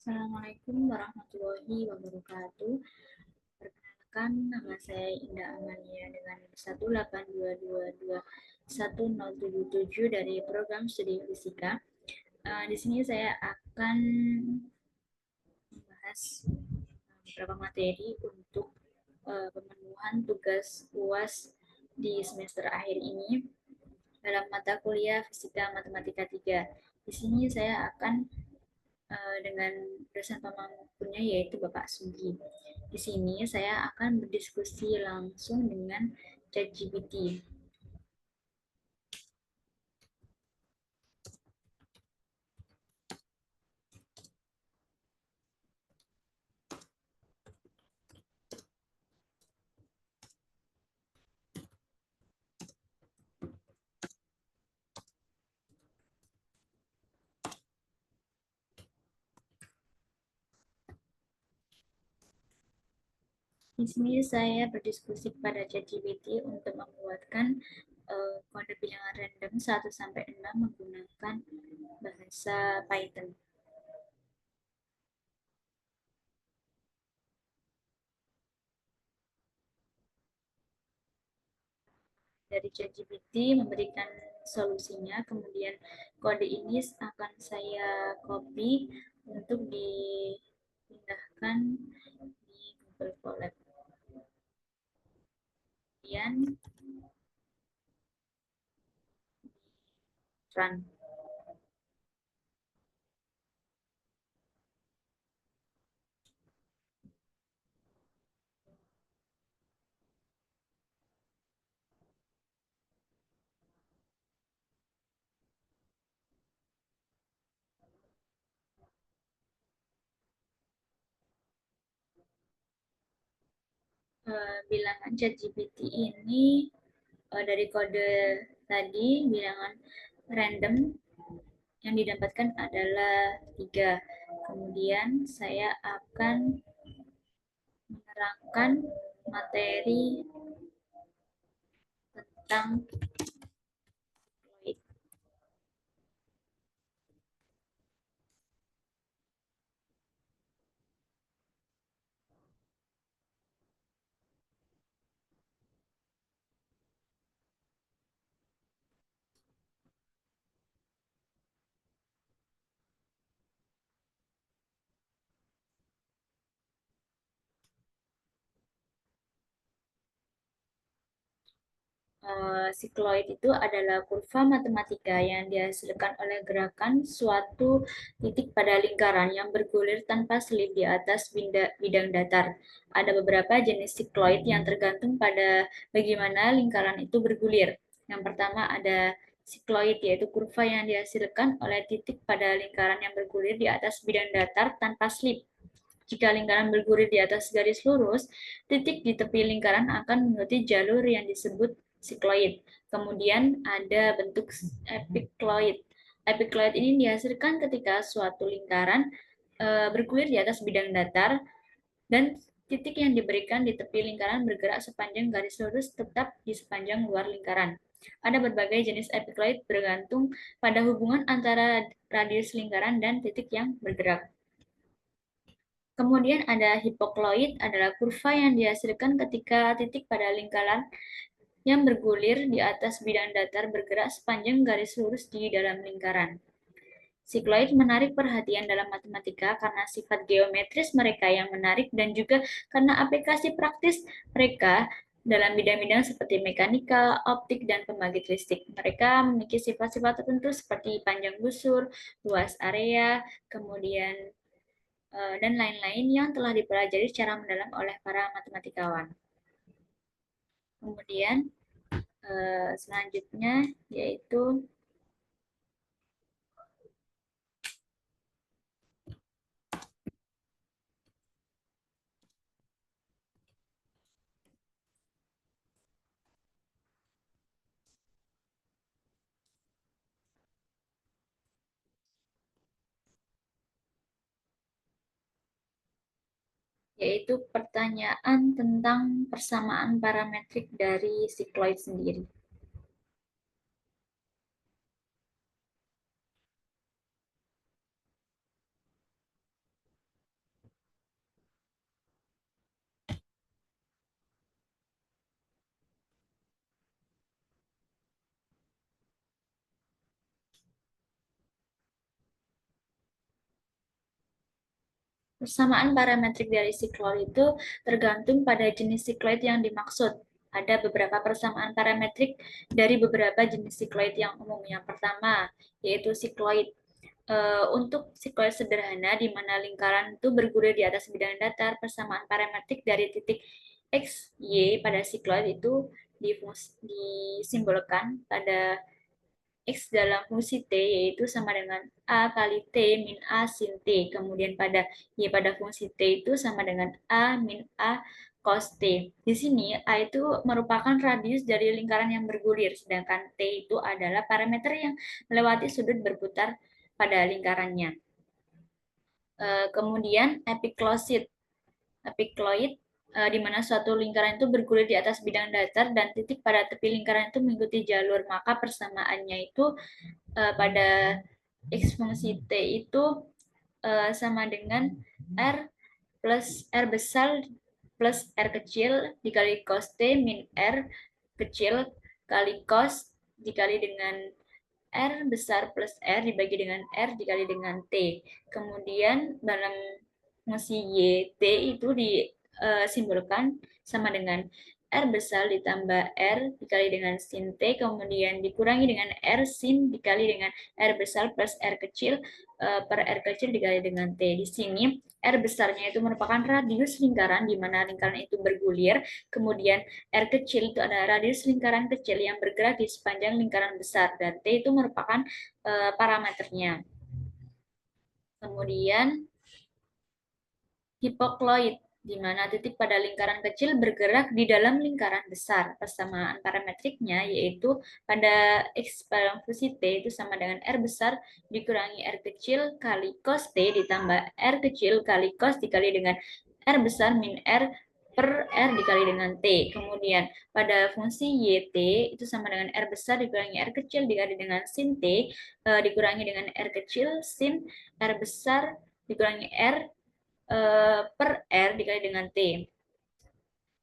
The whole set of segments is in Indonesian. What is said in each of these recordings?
Assalamualaikum warahmatullahi wabarakatuh. Perkenalkan, nama saya Indah Amania dengan 182221077 dari program studi fisika. Di sini saya akan membahas beberapa materi untuk pemenuhan tugas UAS di semester akhir ini dalam mata kuliah Fisika Matematika 3. Di sini saya akan dengan dosen pemampunya yaitu Bapak Sugi. Di sini saya akan berdiskusi langsung dengan ChatGPT. Di sini saya berdiskusi kepada ChatGPT untuk membuatkan kode bilangan random 1 sampai 6 menggunakan bahasa Python. Dari ChatGPT memberikan solusinya, kemudian kode ini akan saya copy untuk dipindahkan di Google Colab. Kemudian run. Bilangan ChatGPT ini dari kode tadi bilangan random yang didapatkan adalah 3. Kemudian saya akan menerangkan materi tentang Floyd. Sikloid itu adalah kurva matematika yang dihasilkan oleh gerakan suatu titik pada lingkaran yang bergulir tanpa selip di atas bidang datar. Ada beberapa jenis sikloid yang tergantung pada bagaimana lingkaran itu bergulir. Yang pertama ada sikloid, yaitu kurva yang dihasilkan oleh titik pada lingkaran yang bergulir di atas bidang datar tanpa selip. Jika lingkaran bergulir di atas garis lurus, titik di tepi lingkaran akan mengikuti jalur yang disebut sikloid. Kemudian ada bentuk epikloid. Epikloid ini dihasilkan ketika suatu lingkaran bergulir di atas bidang datar dan titik yang diberikan di tepi lingkaran bergerak sepanjang garis lurus tetap di sepanjang luar lingkaran. Ada berbagai jenis epikloid bergantung pada hubungan antara radius lingkaran dan titik yang bergerak. Kemudian ada hipokloid, adalah kurva yang dihasilkan ketika titik pada lingkaran yang bergulir di atas bidang datar bergerak sepanjang garis lurus di dalam lingkaran. Sikloid menarik perhatian dalam matematika karena sifat geometris mereka yang menarik dan juga karena aplikasi praktis mereka dalam bidang-bidang seperti mekanika, optik, dan pembangkit listrik. Mereka memiliki sifat-sifat tertentu seperti panjang busur, luas area, kemudian dan lain-lain yang telah dipelajari secara mendalam oleh para matematikawan. Kemudian selanjutnya yaitu pertanyaan tentang persamaan parametrik dari sikloid sendiri. Persamaan parametrik dari sikloid itu tergantung pada jenis sikloid yang dimaksud. Ada beberapa persamaan parametrik dari beberapa jenis sikloid yang umum. Yang pertama, yaitu sikloid. Untuk sikloid sederhana, di mana lingkaran itu bergulir di atas bidang datar, persamaan parametrik dari titik X, Y pada sikloid itu disimbolkan pada X dalam fungsi T yaitu sama dengan A kali T min A sin T. Kemudian pada Y pada fungsi T itu sama dengan A min A cos T. Di sini A itu merupakan radius dari lingkaran yang bergulir, sedangkan T itu adalah parameter yang melewati sudut berputar pada lingkarannya. Kemudian epikloid. Epikloid di mana suatu lingkaran itu bergulir di atas bidang datar dan titik pada tepi lingkaran itu mengikuti jalur, maka persamaannya itu pada X fungsi T itu sama dengan R plus R besar plus R kecil dikali cos T min R kecil kali cos dikali dengan R besar plus R dibagi dengan R dikali dengan T. Kemudian dalam fungsi Y, T itu disimbolkan sama dengan R besar ditambah R dikali dengan sin T, kemudian dikurangi dengan R sin dikali dengan R besar plus R kecil per R kecil dikali dengan T. Di sini R besarnya itu merupakan radius lingkaran di mana lingkaran itu bergulir, kemudian R kecil itu adalah radius lingkaran kecil yang bergerak di sepanjang lingkaran besar, dan T itu merupakan parameternya. Kemudian hipokloid, di mana titik pada lingkaran kecil bergerak di dalam lingkaran besar. Persamaan parametriknya yaitu pada X pada fungsi T itu sama dengan R besar dikurangi R kecil kali cos T ditambah R kecil kali cos dikali dengan R besar min R per R dikali dengan T. Kemudian pada fungsi YT itu sama dengan R besar dikurangi R kecil dikali dengan sin T dikurangi dengan R kecil sin R besar dikurangi R per R dikali dengan T.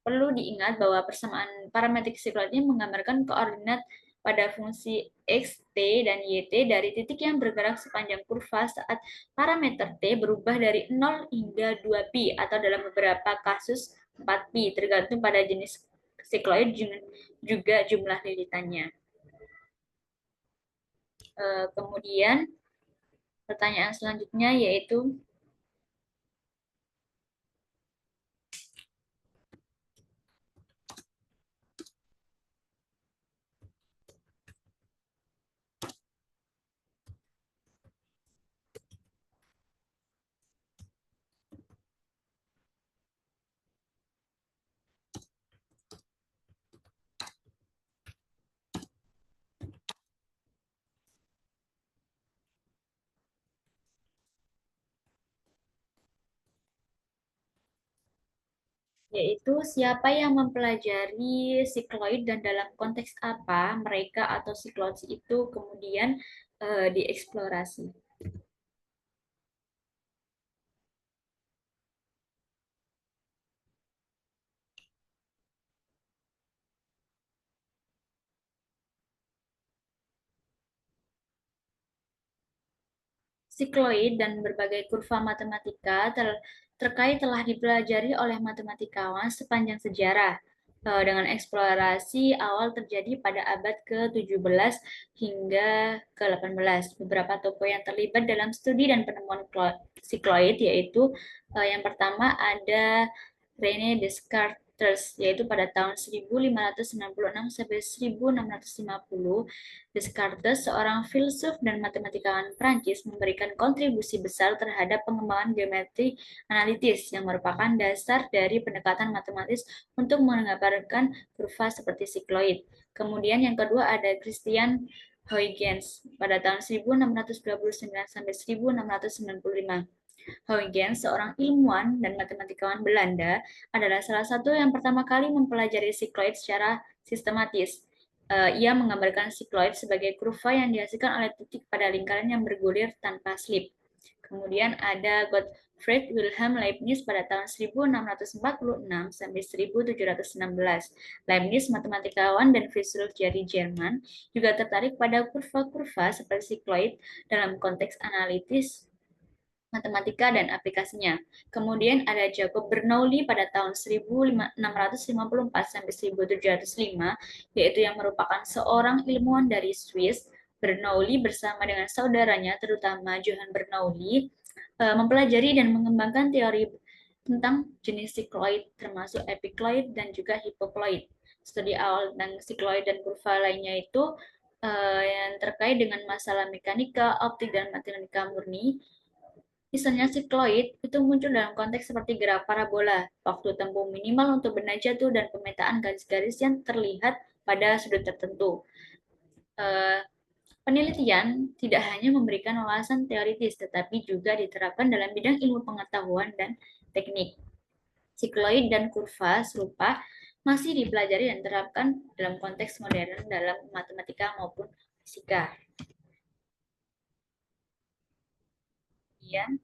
Perlu diingat bahwa persamaan parametrik sikloid ini menggambarkan koordinat pada fungsi X, T, dan YT dari titik yang bergerak sepanjang kurva saat parameter T berubah dari 0 hingga 2pi atau dalam beberapa kasus 4pi, tergantung pada jenis sikloid juga jumlah lilitannya. Kemudian pertanyaan selanjutnya yaitu yaitu siapa yang mempelajari sikloid dan dalam konteks apa mereka atau sikloid itu kemudian dieksplorasi. Sikloid dan berbagai kurva matematika terkait telah dipelajari oleh matematikawan sepanjang sejarah dengan eksplorasi awal terjadi pada abad ke-17 hingga ke-18. Beberapa tokoh yang terlibat dalam studi dan penemuan sikloid yaitu yang pertama ada René Descartes, yaitu pada tahun 1596 sampai 1650. Descartes, seorang filsuf dan matematikawan Prancis, memberikan kontribusi besar terhadap pengembangan geometri analitis yang merupakan dasar dari pendekatan matematis untuk menggambarkan kurva seperti sikloid. Kemudian yang kedua ada Christian Huygens pada tahun 1629 sampai 1695. Huygens, seorang ilmuwan dan matematikawan Belanda, adalah salah satu yang pertama kali mempelajari sikloid secara sistematis. Ia menggambarkan sikloid sebagai kurva yang dihasilkan oleh titik pada lingkaran yang bergulir tanpa slip. Kemudian ada Gottfried Wilhelm Leibniz pada tahun 1646 sampai 1716. Leibniz, matematikawan dan filsuf dari Jerman, juga tertarik pada kurva-kurva seperti sikloid dalam konteks analitis matematika dan aplikasinya. Kemudian ada Jacob Bernoulli pada tahun 1654 sampai 1705, yaitu yang merupakan seorang ilmuwan dari Swiss. Bernoulli bersama dengan saudaranya, terutama Johann Bernoulli, mempelajari dan mengembangkan teori tentang jenis sikloid, termasuk epikloid dan juga hipokloid. Studi awal tentang sikloid dan kurva lainnya itu yang terkait dengan masalah mekanika, optik, dan matematika murni. Misalnya sikloid itu muncul dalam konteks seperti gerak parabola, waktu tempuh minimal untuk benda jatuh, dan pemetaan garis-garis yang terlihat pada sudut tertentu. Eh, Penelitian tidak hanya memberikan wawasan teoritis, tetapi juga diterapkan dalam bidang ilmu pengetahuan dan teknik. Sikloid dan kurva serupa masih dipelajari dan diterapkan dalam konteks modern dalam matematika maupun fisika. Kemudian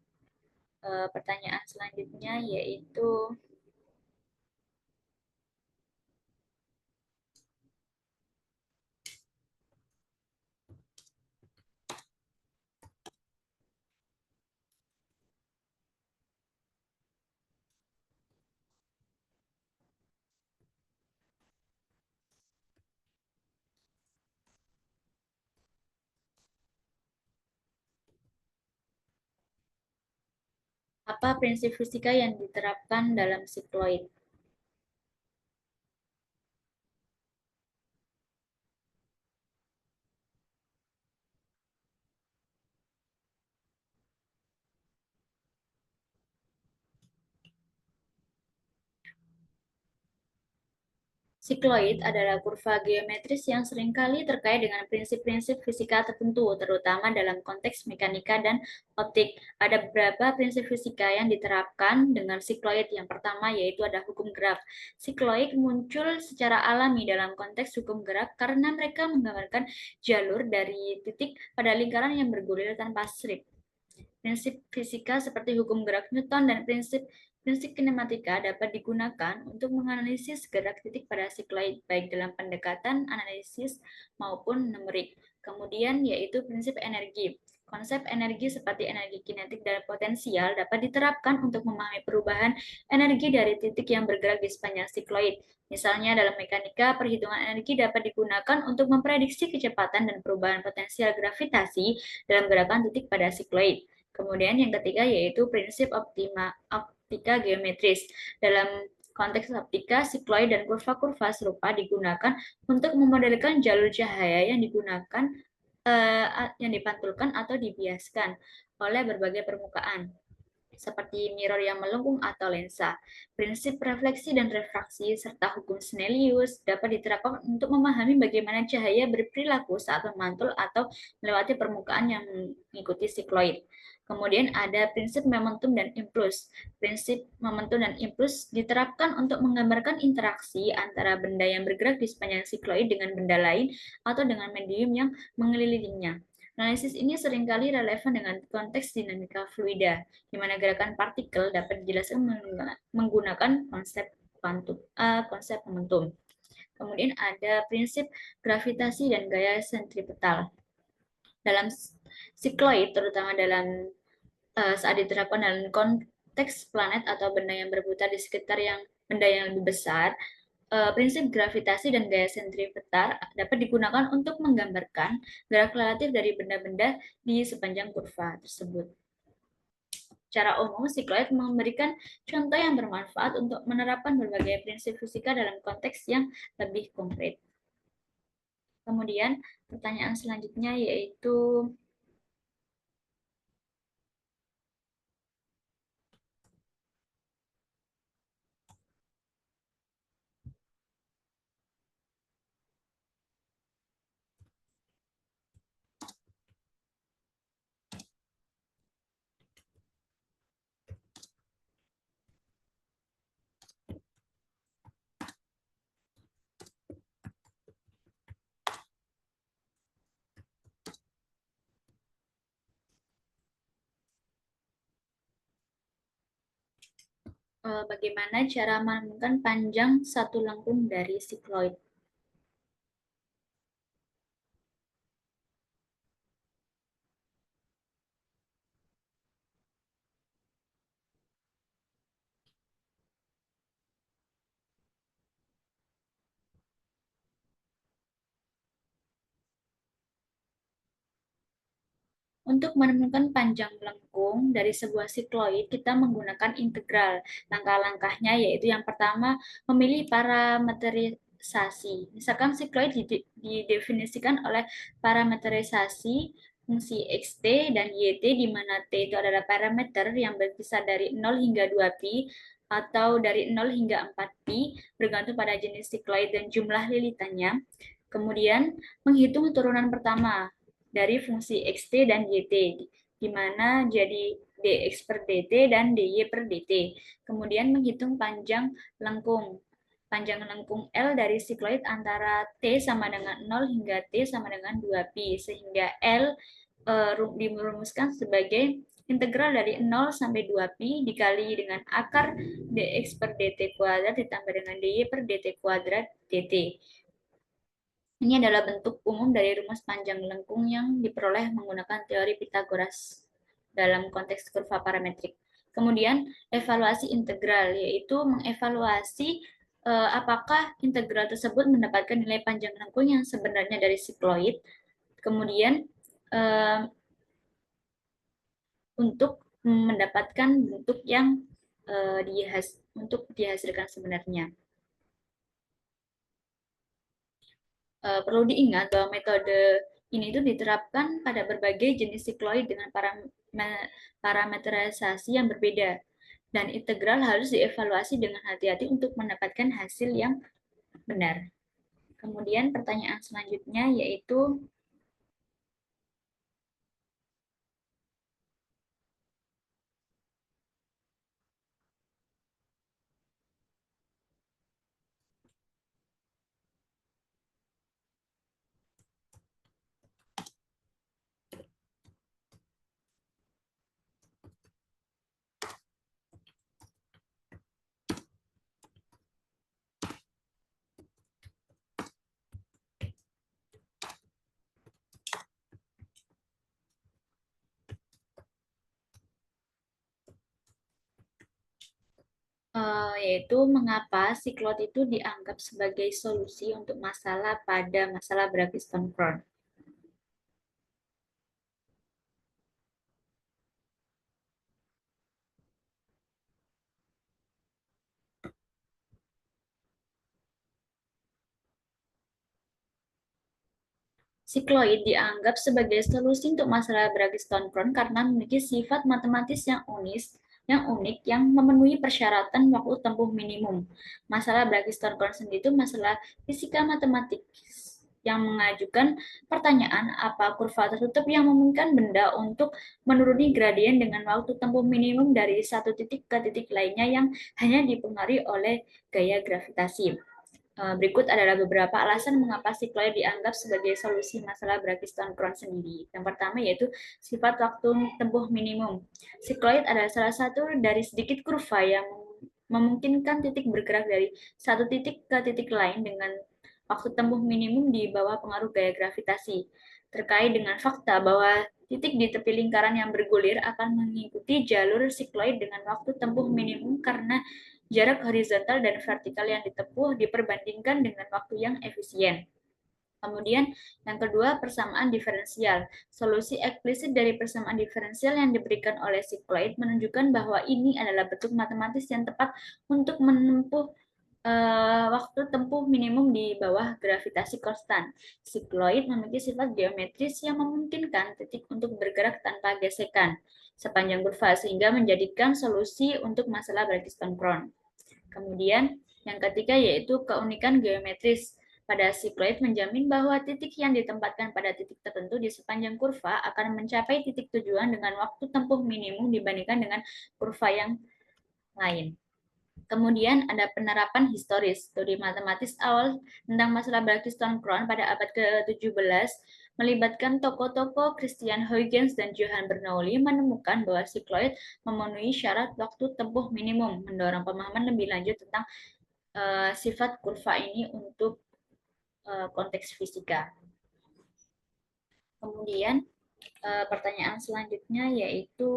pertanyaan selanjutnya yaitu apa prinsip fisika yang diterapkan dalam sikloid? Sikloid adalah kurva geometris yang seringkali terkait dengan prinsip-prinsip fisika tertentu, terutama dalam konteks mekanika dan optik. Ada beberapa prinsip fisika yang diterapkan dengan sikloid. Yang pertama yaitu ada hukum gerak. Sikloid muncul secara alami dalam konteks hukum gerak karena mereka menggambarkan jalur dari titik pada lingkaran yang bergulir tanpa strip. Prinsip fisika seperti hukum gerak Newton dan prinsip kinematika dapat digunakan untuk menganalisis gerak titik pada sikloid, baik dalam pendekatan analisis maupun numerik. Kemudian yaitu prinsip energi. Konsep energi seperti energi kinetik dan potensial dapat diterapkan untuk memahami perubahan energi dari titik yang bergerak di sepanjang sikloid. Misalnya dalam mekanika, perhitungan energi dapat digunakan untuk memprediksi kecepatan dan perubahan potensial gravitasi dalam gerakan titik pada sikloid. Kemudian yang ketiga yaitu prinsip optika geometris. Dalam konteks optika, sikloid dan kurva-kurva serupa digunakan untuk memodelkan jalur cahaya yang digunakan yang dipantulkan atau dibiaskan oleh berbagai permukaan seperti mirror yang melengkung atau lensa. Prinsip refleksi dan refraksi serta hukum Snellius dapat diterapkan untuk memahami bagaimana cahaya berperilaku saat memantul atau melewati permukaan yang mengikuti sikloid. Kemudian ada prinsip momentum dan impuls. Prinsip momentum dan impuls diterapkan untuk menggambarkan interaksi antara benda yang bergerak di sepanjang sikloid dengan benda lain atau dengan medium yang mengelilinginya. Analisis ini seringkali relevan dengan konteks dinamika fluida, di mana gerakan partikel dapat dijelaskan menggunakan konsep momentum. Kemudian ada prinsip gravitasi dan gaya sentripetal. Dalam sikloid, terutama saat diterapkan dalam konteks planet atau benda yang berputar di sekitar benda yang lebih besar, prinsip gravitasi dan gaya sentripetal dapat digunakan untuk menggambarkan gerak relatif dari benda-benda di sepanjang kurva tersebut. Secara umum, sikloid memberikan contoh yang bermanfaat untuk menerapkan berbagai prinsip fisika dalam konteks yang lebih konkret. Kemudian, pertanyaan selanjutnya yaitu bagaimana cara menemukan panjang satu lengkung dari sikloid. Untuk menemukan panjang lengkung dari sebuah sikloid, kita menggunakan integral. Langkah-langkahnya yaitu yang pertama, memilih parametrisasi. Misalkan sikloid didefinisikan oleh parametrisasi fungsi xt dan yt, di mana t itu adalah parameter yang berkisar dari 0 hingga 2pi atau dari 0 hingga 4pi, bergantung pada jenis sikloid dan jumlah lilitannya. Kemudian, menghitung turunan pertama dari fungsi xt dan yt, di mana jadi dx per dt dan dy per dt. Kemudian menghitung panjang lengkung. Panjang lengkung L dari sikloid antara T sama dengan 0 hingga T sama dengan 2pi, sehingga L dirumuskan sebagai integral dari 0 sampai 2pi dikali dengan akar dx per dt kuadrat ditambah dengan dy per dt kuadrat dt. Ini adalah bentuk umum dari rumus panjang lengkung yang diperoleh menggunakan teori Pythagoras dalam konteks kurva parametrik. Kemudian, evaluasi integral, yaitu mengevaluasi apakah integral tersebut mendapatkan nilai panjang lengkung yang sebenarnya dari sikloid. Kemudian, untuk mendapatkan bentuk yang untuk dihasilkan sebenarnya. Perlu diingat bahwa metode ini itu diterapkan pada berbagai jenis sikloid dengan parameterisasi yang berbeda, dan integral harus dievaluasi dengan hati-hati untuk mendapatkan hasil yang benar. Kemudian pertanyaan selanjutnya yaitu yaitu mengapa siklot itu dianggap sebagai solusi untuk masalah pada masalah Bragg-Stone-Krohn. Sikloid dianggap sebagai solusi untuk masalah Bragg-Stone-Krohn karena memiliki sifat matematis yang unik yang memenuhi persyaratan waktu tempuh minimum. Masalah Bragg-Stone-Krohn sendiri itu masalah fisika matematik yang mengajukan pertanyaan apa kurva tertutup yang memungkinkan benda untuk menuruni gradien dengan waktu tempuh minimum dari satu titik ke titik lainnya yang hanya dipengaruhi oleh gaya gravitasi. Berikut adalah beberapa alasan mengapa sikloid dianggap sebagai solusi masalah Bragg-Stone-Krohn sendiri. Yang pertama yaitu sifat waktu tempuh minimum. Sikloid adalah salah satu dari sedikit kurva yang memungkinkan titik bergerak dari satu titik ke titik lain dengan waktu tempuh minimum di bawah pengaruh gaya gravitasi. Terkait dengan fakta bahwa titik di tepi lingkaran yang bergulir akan mengikuti jalur sikloid dengan waktu tempuh minimum karena jarak horizontal dan vertikal yang ditempuh diperbandingkan dengan waktu yang efisien. Kemudian yang kedua, persamaan diferensial. Solusi eksplisit dari persamaan diferensial yang diberikan oleh sikloid menunjukkan bahwa ini adalah bentuk matematis yang tepat untuk menempuh waktu tempuh minimum di bawah gravitasi konstan. Sikloid memiliki sifat geometris yang memungkinkan titik untuk bergerak tanpa gesekan sepanjang kurva sehingga menjadikan solusi untuk masalah Bragg-Stone-Krohn. Kemudian yang ketiga yaitu keunikan geometris. Pada sikloid menjamin bahwa titik yang ditempatkan pada titik tertentu di sepanjang kurva akan mencapai titik tujuan dengan waktu tempuh minimum dibandingkan dengan kurva yang lain. Kemudian ada penerapan historis. Studi matematis awal tentang masalah Bragg-Stone-Krohn pada abad ke-17 melibatkan tokoh-tokoh Christian Huygens dan Johann Bernoulli menemukan bahwa sikloid memenuhi syarat waktu tempuh minimum, mendorong pemahaman lebih lanjut tentang sifat kurva ini untuk konteks fisika. Kemudian pertanyaan selanjutnya yaitu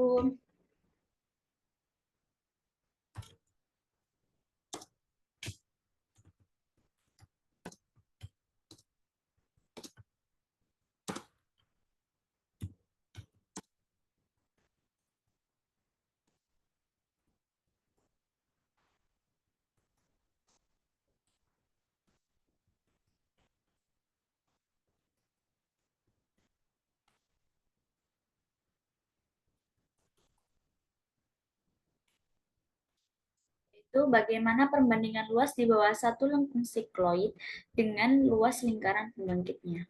Itu bagaimana perbandingan luas di bawah satu lengkung sikloid dengan luas lingkaran pembangkitnya.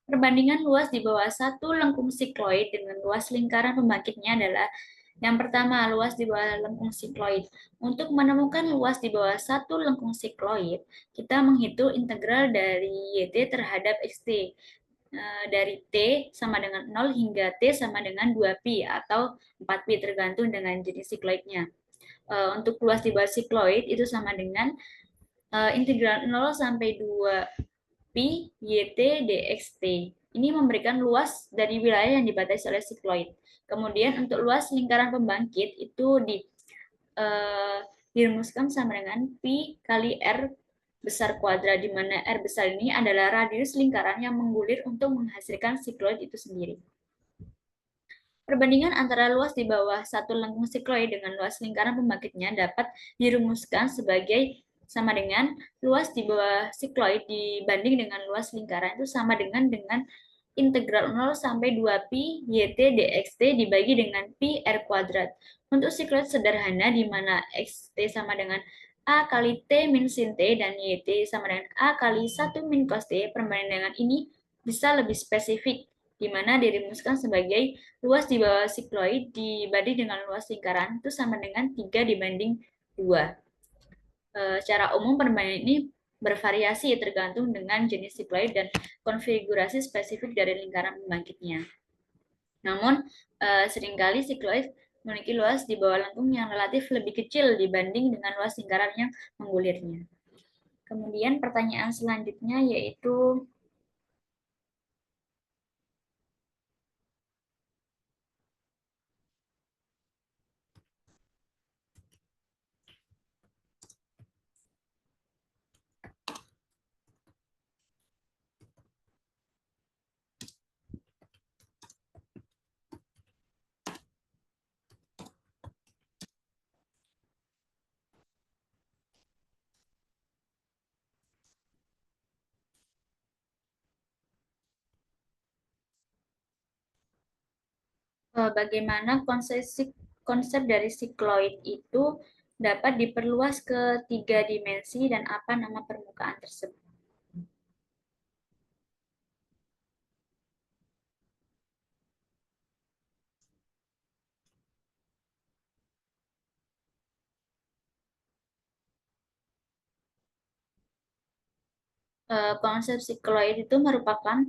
Perbandingan luas di bawah satu lengkung sikloid dengan luas lingkaran pembangkitnya adalah yang pertama, luas di bawah lengkung sikloid. Untuk menemukan luas di bawah satu lengkung sikloid, kita menghitung integral dari YT terhadap XT. Dari T sama dengan 0 hingga T sama dengan 2pi atau 4pi tergantung dengan jenis sikloidnya. Untuk luas di bawah sikloid itu sama dengan integral 0 sampai 2 pi YT dxt. Ini memberikan luas dari wilayah yang dibatasi oleh sikloid. Kemudian untuk luas lingkaran pembangkit itu eh, dirumuskan sama dengan pi kali r besar kuadrat, di mana r besar ini adalah radius lingkaran yang menggulir untuk menghasilkan sikloid itu sendiri. Perbandingan antara luas di bawah satu lengkung sikloid dengan luas lingkaran pembangkitnya dapat dirumuskan sebagai sama dengan luas di bawah sikloid dibanding dengan luas lingkaran itu sama dengan integral 0 sampai 2 pi YT dxt dibagi dengan pi r kuadrat. Untuk sikloid sederhana di mana xt sama dengan A kali T min sin T dan YT sama dengan A kali 1 min cos T, perbandingan ini bisa lebih spesifik, di mana dirumuskan sebagai luas di bawah sikloid dibanding dengan luas lingkaran itu sama dengan 3 dibanding 2. Secara umum perbandingan ini bervariasi tergantung dengan jenis sikloid dan konfigurasi spesifik dari lingkaran pembangkitnya. Namun, seringkali sikloid memiliki luas di bawah lengkung yang relatif lebih kecil dibanding dengan luas lingkaran yang menggulirnya. Kemudian pertanyaan selanjutnya yaitu bagaimana konsep dari sikloid itu dapat diperluas ke 3 dimensi dan apa nama permukaan tersebut. Konsep sikloid itu merupakan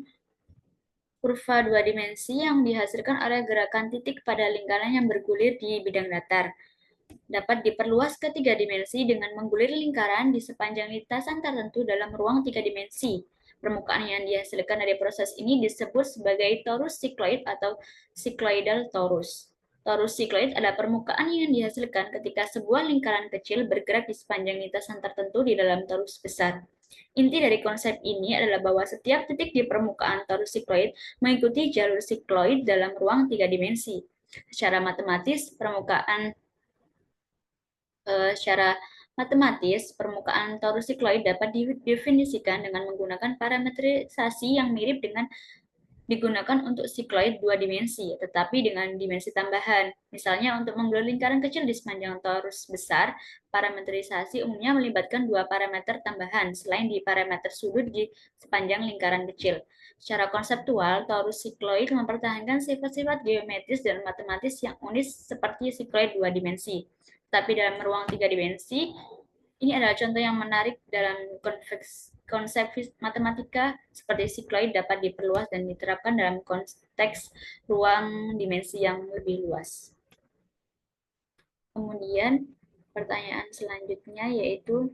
kurva 2 dimensi yang dihasilkan oleh gerakan titik pada lingkaran yang bergulir di bidang datar. Dapat diperluas ke 3 dimensi dengan menggulir lingkaran di sepanjang lintasan tertentu dalam ruang 3 dimensi. Permukaan yang dihasilkan dari proses ini disebut sebagai torus sikloid atau sikloidal torus. Torus sikloid adalah permukaan yang dihasilkan ketika sebuah lingkaran kecil bergerak di sepanjang lintasan tertentu di dalam torus besar. Inti dari konsep ini adalah bahwa setiap titik di permukaan torus sikloid mengikuti jalur sikloid dalam ruang 3 dimensi. Secara matematis, secara matematis, permukaan torus sikloid dapat didefinisikan dengan menggunakan parametrisasi yang mirip dengan digunakan untuk sikloid 2 dimensi, tetapi dengan dimensi tambahan. Misalnya, untuk menggulir lingkaran kecil di sepanjang torus besar, parametrisasi umumnya melibatkan 2 parameter tambahan, selain di parameter sudut di sepanjang lingkaran kecil. Secara konseptual, torus sikloid mempertahankan sifat-sifat geometris dan matematis yang unik seperti sikloid 2 dimensi. Tapi dalam ruang 3 dimensi, ini adalah contoh yang menarik dalam konsep matematika seperti sikloid dapat diperluas dan diterapkan dalam konteks ruang dimensi yang lebih luas. Kemudian pertanyaan selanjutnya yaitu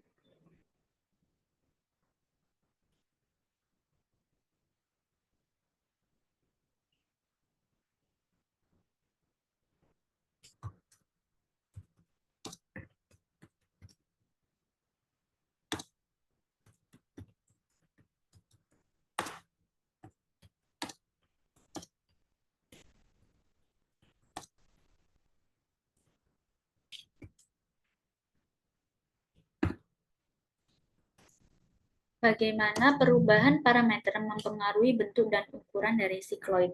Bagaimana perubahan parameter mempengaruhi bentuk dan ukuran dari sikloid?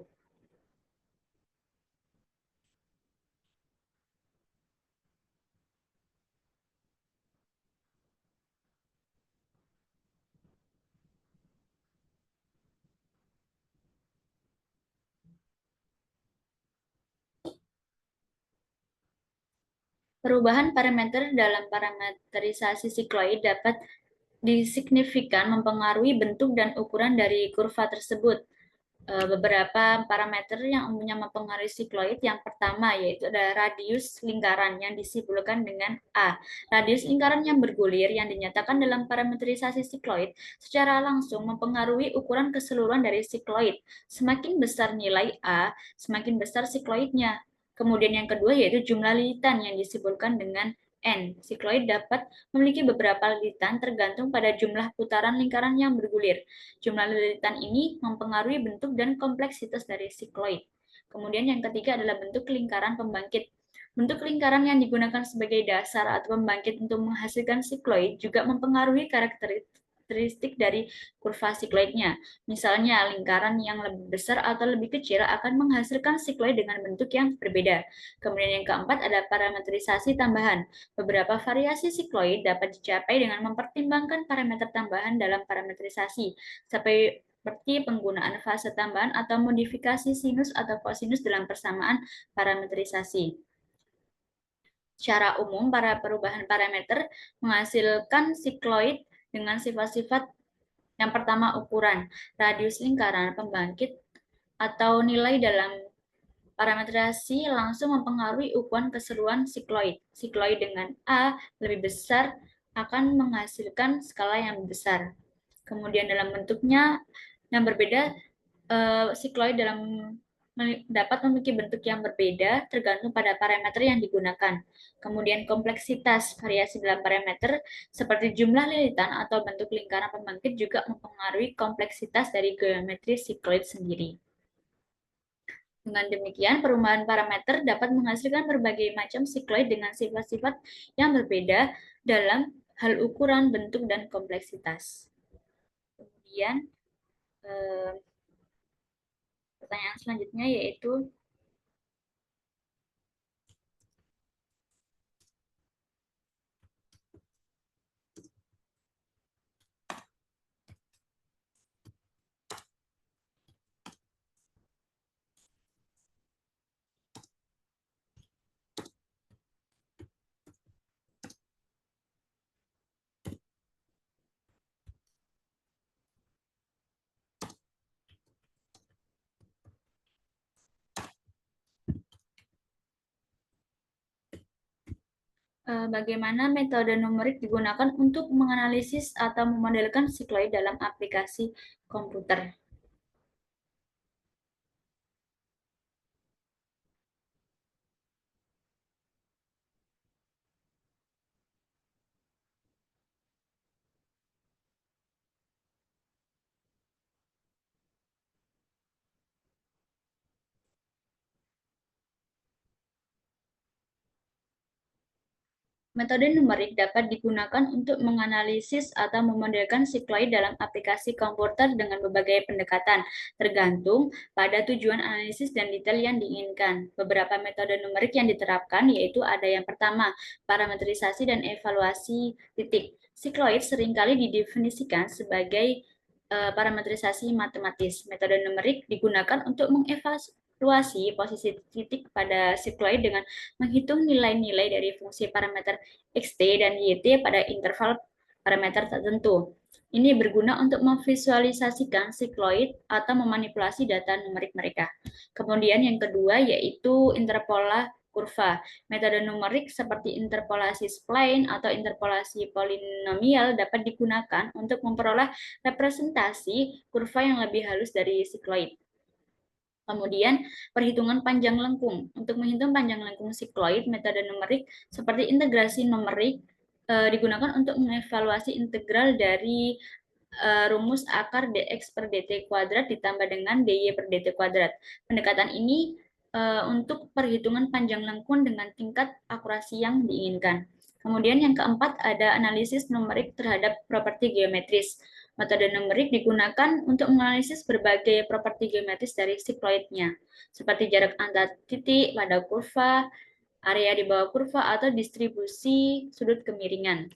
Perubahan parameter dalam parameterisasi sikloid dapat disignifikan mempengaruhi bentuk dan ukuran dari kurva tersebut. Beberapa parameter yang umumnya mempengaruhi sikloid. Yang pertama yaitu ada radius lingkaran yang disimpulkan dengan A. Radius lingkaran yang bergulir yang dinyatakan dalam parametrisasi sikloid secara langsung mempengaruhi ukuran keseluruhan dari sikloid. Semakin besar nilai A, semakin besar sikloidnya. Kemudian yang kedua yaitu jumlah lilitan yang disimpulkan dengan N. Sikloid dapat memiliki beberapa lilitan tergantung pada jumlah putaran lingkaran yang bergulir. Jumlah lilitan ini mempengaruhi bentuk dan kompleksitas dari sikloid. Kemudian yang ketiga adalah bentuk lingkaran pembangkit. Bentuk lingkaran yang digunakan sebagai dasar atau pembangkit untuk menghasilkan sikloid juga mempengaruhi karakteristik dari kurva sikloidnya. Misalnya, lingkaran yang lebih besar atau lebih kecil akan menghasilkan sikloid dengan bentuk yang berbeda. Kemudian yang keempat ada parametrisasi tambahan. Beberapa variasi sikloid dapat dicapai dengan mempertimbangkan parameter tambahan dalam parametrisasi, seperti penggunaan fase tambahan atau modifikasi sinus atau kosinus dalam persamaan parametrisasi. Secara umum, para perubahan parameter menghasilkan sikloid dengan sifat-sifat yang pertama ukuran, radius lingkaran pembangkit, atau nilai dalam parametrasi langsung mempengaruhi ukuran keseluruhan sikloid. Sikloid dengan A lebih besar akan menghasilkan skala yang besar. Kemudian dalam bentuknya yang berbeda, sikloid dapat memiliki bentuk yang berbeda tergantung pada parameter yang digunakan. Kemudian kompleksitas variasi dalam parameter seperti jumlah lilitan atau bentuk lingkaran pembangkit juga mempengaruhi kompleksitas dari geometri sikloid sendiri. Dengan demikian, perubahan parameter dapat menghasilkan berbagai macam sikloid dengan sifat-sifat yang berbeda dalam hal ukuran, bentuk, dan kompleksitas. Kemudian, eh, pertanyaan selanjutnya yaitu bagaimana metode numerik digunakan untuk menganalisis atau memodelkan sikloid dalam aplikasi komputer. Metode numerik dapat digunakan untuk menganalisis atau memodelkan sikloid dalam aplikasi komputer dengan berbagai pendekatan, tergantung pada tujuan analisis dan detail yang diinginkan. Beberapa metode numerik yang diterapkan yaitu ada yang pertama, parametrisasi dan evaluasi titik. Sikloid seringkali didefinisikan sebagai parametrisasi matematis. Metode numerik digunakan untuk mengevaluasi posisi titik pada sikloid dengan menghitung nilai-nilai dari fungsi parameter xt dan yt pada interval parameter tertentu. Ini berguna untuk memvisualisasikan sikloid atau memanipulasi data numerik mereka. Kemudian yang kedua yaitu interpola kurva. Metode numerik seperti interpolasi spline atau interpolasi polinomial dapat digunakan untuk memperoleh representasi kurva yang lebih halus dari sikloid. Kemudian, perhitungan panjang lengkung. Untuk menghitung panjang lengkung sikloid, metode numerik seperti integrasi numerik digunakan untuk mengevaluasi integral dari rumus akar dx per dt kuadrat ditambah dengan dy per dt kuadrat. Pendekatan ini untuk perhitungan panjang lengkung dengan tingkat akurasi yang diinginkan. Kemudian yang keempat ada analisis numerik terhadap properti geometris. Metode numerik digunakan untuk menganalisis berbagai properti geometris dari sikloidnya, seperti jarak antar titik pada kurva, area di bawah kurva, atau distribusi sudut kemiringan.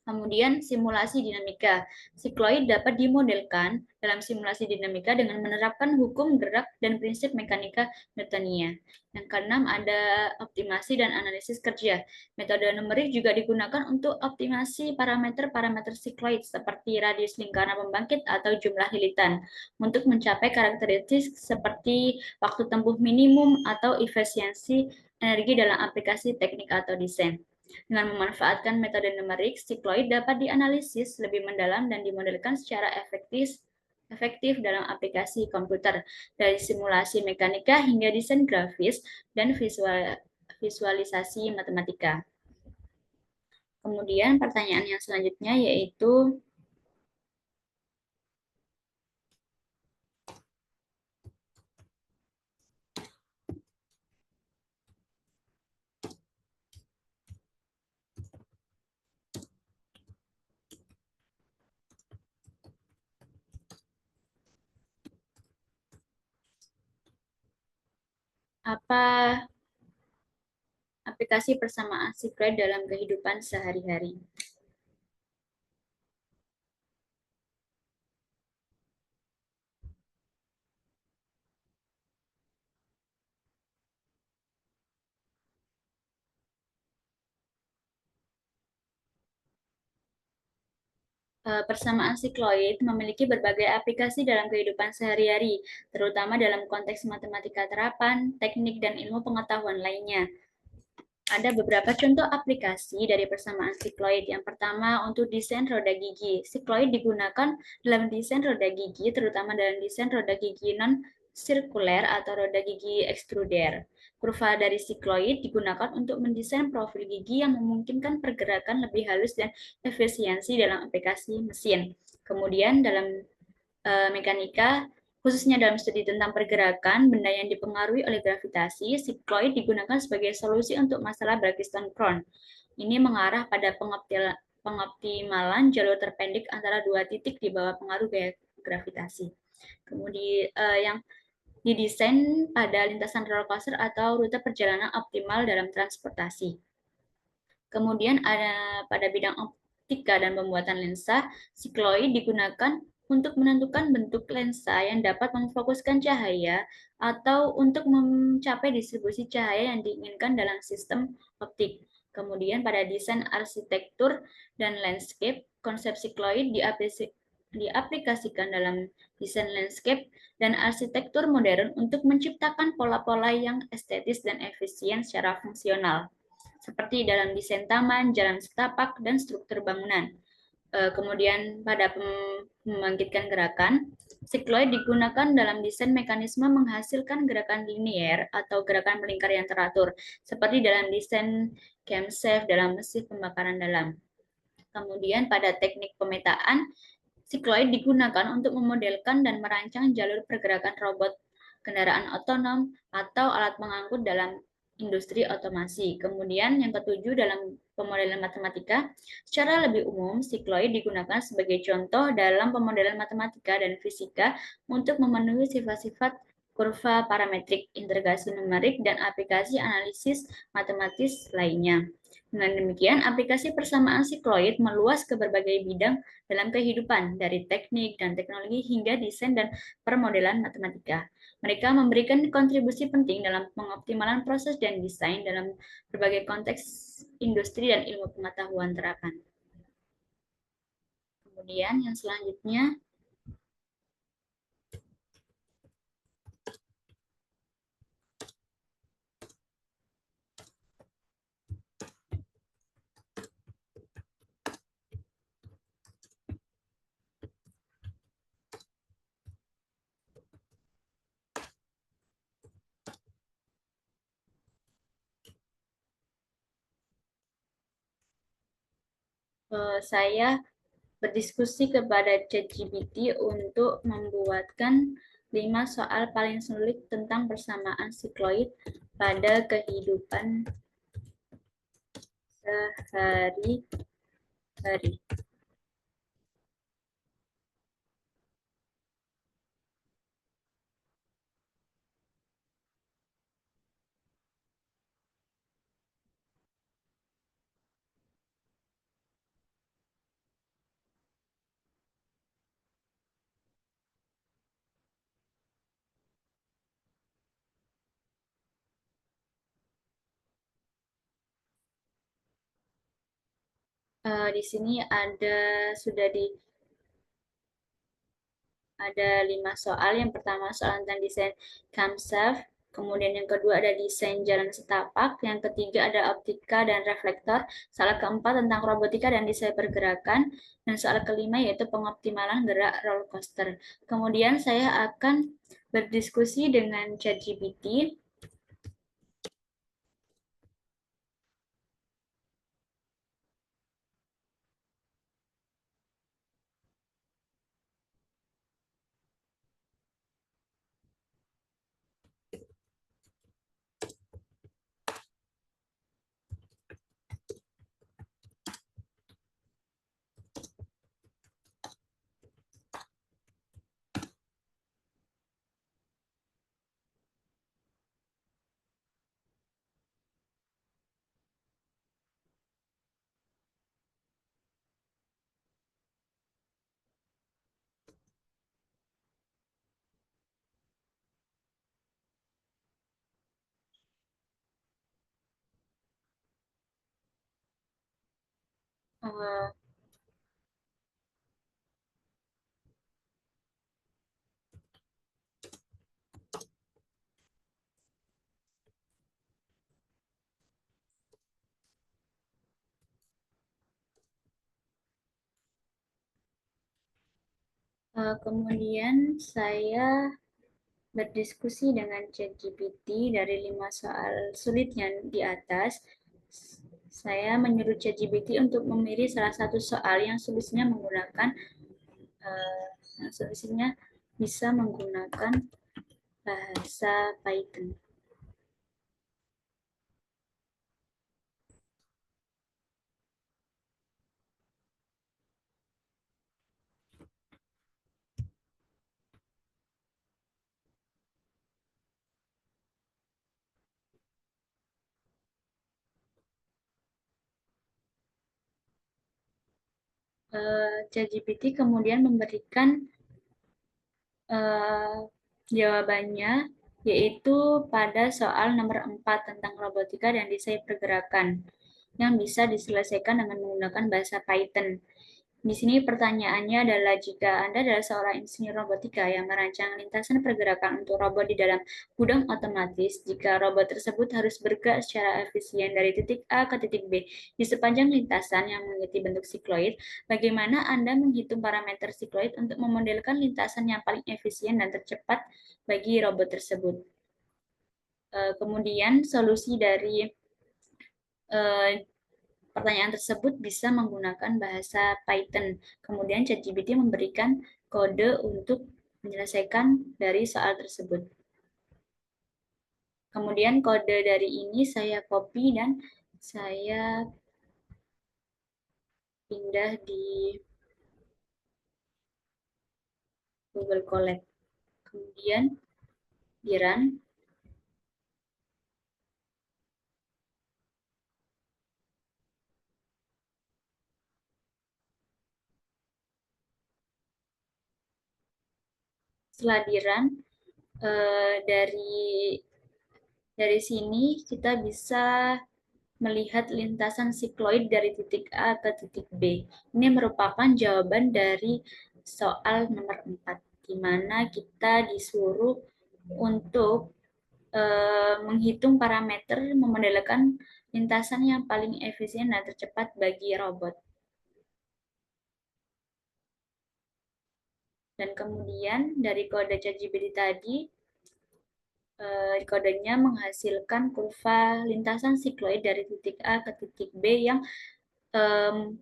Kemudian simulasi dinamika. Sikloid dapat dimodelkan dalam simulasi dinamika dengan menerapkan hukum gerak dan prinsip mekanika Newtonia. Yang keenam ada optimasi dan analisis kerja. Metode numerik juga digunakan untuk optimasi parameter-parameter sikloid seperti radius lingkaran pembangkit atau jumlah lilitan untuk mencapai karakteristik seperti waktu tempuh minimum atau efisiensi energi dalam aplikasi teknik atau desain. Dengan memanfaatkan metode numerik, sikloid dapat dianalisis lebih mendalam dan dimodelkan secara efektif dalam aplikasi komputer, dari simulasi mekanika hingga desain grafis dan visualisasi matematika. Kemudian pertanyaan yang selanjutnya yaitu apa aplikasi persamaan sikloid dalam kehidupan sehari-hari? Persamaan sikloid memiliki berbagai aplikasi dalam kehidupan sehari-hari, terutama dalam konteks matematika terapan, teknik, dan ilmu pengetahuan lainnya. Ada beberapa contoh aplikasi dari persamaan sikloid. Yang pertama, untuk desain roda gigi. Sikloid digunakan dalam desain roda gigi, terutama dalam desain roda gigi non-sirkuler atau roda gigi ekstruder. Kurva dari sikloid digunakan untuk mendesain profil gigi yang memungkinkan pergerakan lebih halus dan efisiensi dalam aplikasi mesin. Kemudian dalam mekanika, khususnya dalam studi tentang pergerakan benda yang dipengaruhi oleh gravitasi, sikloid digunakan sebagai solusi untuk masalah Bragistone-Kron. Ini mengarah pada pengoptimalan jalur terpendek antara dua titik di bawah pengaruh gaya gravitasi. Kemudian yang didesain pada lintasan roller coaster atau rute perjalanan optimal dalam transportasi. Kemudian ada pada bidang optika dan pembuatan lensa, sikloid digunakan untuk menentukan bentuk lensa yang dapat memfokuskan cahaya atau untuk mencapai distribusi cahaya yang diinginkan dalam sistem optik. Kemudian pada desain arsitektur dan landscape, konsep sikloid diaplikasikan dalam desain landscape dan arsitektur modern untuk menciptakan pola-pola yang estetis dan efisien secara fungsional, seperti dalam desain taman, jalan setapak, dan struktur bangunan. Kemudian pada membangkitkan gerakan, sikloid digunakan dalam desain mekanisme menghasilkan gerakan linier atau gerakan melingkar yang teratur, seperti dalam desain camshaft dalam mesin pembakaran dalam. Kemudian pada teknik pemetaan, sikloid digunakan untuk memodelkan dan merancang jalur pergerakan robot, kendaraan otonom, atau alat pengangkut dalam industri otomasi. Kemudian yang ketujuh dalam pemodelan matematika, secara lebih umum sikloid digunakan sebagai contoh dalam pemodelan matematika dan fisika untuk memenuhi sifat-sifat kurva parametrik, integrasi numerik, dan aplikasi analisis matematis lainnya. Dengan demikian, aplikasi persamaan sikloid meluas ke berbagai bidang dalam kehidupan, dari teknik dan teknologi hingga desain dan permodelan matematika. Mereka memberikan kontribusi penting dalam pengoptimalan proses dan desain dalam berbagai konteks industri dan ilmu pengetahuan terapan. Kemudian yang selanjutnya, saya berdiskusi kepada ChatGPT untuk membuatkan 5 soal paling sulit tentang persamaan sikloid pada kehidupan sehari-hari. Di sini sudah di ada 5 soal. Yang pertama soal tentang desain camshaft, kemudian yang kedua ada desain jalan setapak, yang ketiga ada optika dan reflektor, soal keempat tentang robotika dan desain pergerakan, dan soal kelima yaitu pengoptimalan gerak roller coaster. Kemudian saya akan berdiskusi dengan ChatGPT. Eh, Kemudian saya berdiskusi dengan ChatGPT dari 5 soal sulit yang di atas. Saya menyuruh ChatGPT untuk memilih salah satu soal yang solusinya menggunakan yang solusinya bisa menggunakan bahasa Python. ChatGPT kemudian memberikan eh, jawabannya yaitu pada soal nomor 4 tentang robotika dan desain pergerakan yang bisa diselesaikan dengan menggunakan bahasa Python. Di sini pertanyaannya adalah jika Anda adalah seorang insinyur robotika yang merancang lintasan pergerakan untuk robot di dalam gudang otomatis, jika robot tersebut harus bergerak secara efisien dari titik A ke titik B di sepanjang lintasan yang memiliki bentuk sikloid, bagaimana Anda menghitung parameter sikloid untuk memodelkan lintasan yang paling efisien dan tercepat bagi robot tersebut? Kemudian solusi dari eh, pertanyaan tersebut bisa menggunakan bahasa Python. Kemudian ChatGPT memberikan kode untuk menyelesaikan dari soal tersebut. Kemudian kode dari ini saya copy dan saya pindah di Google Colab. Kemudian di run. Setelah di run, dari sini kita bisa melihat lintasan sikloid dari titik A ke titik B. Ini merupakan jawaban dari soal nomor 4, di mana kita disuruh untuk menghitung parameter memodelkan lintasan yang paling efisien dan tercepat bagi robot. Dan kemudian dari kode ChatGPT tadi, kodenya menghasilkan kurva lintasan sikloid dari titik A ke titik B yang um,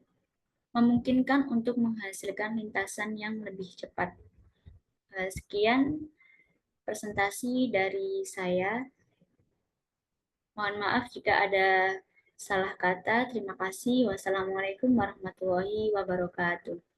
memungkinkan untuk menghasilkan lintasan yang lebih cepat. Sekian presentasi dari saya. Mohon maaf jika ada salah kata. Terima kasih. Wassalamualaikum warahmatullahi wabarakatuh.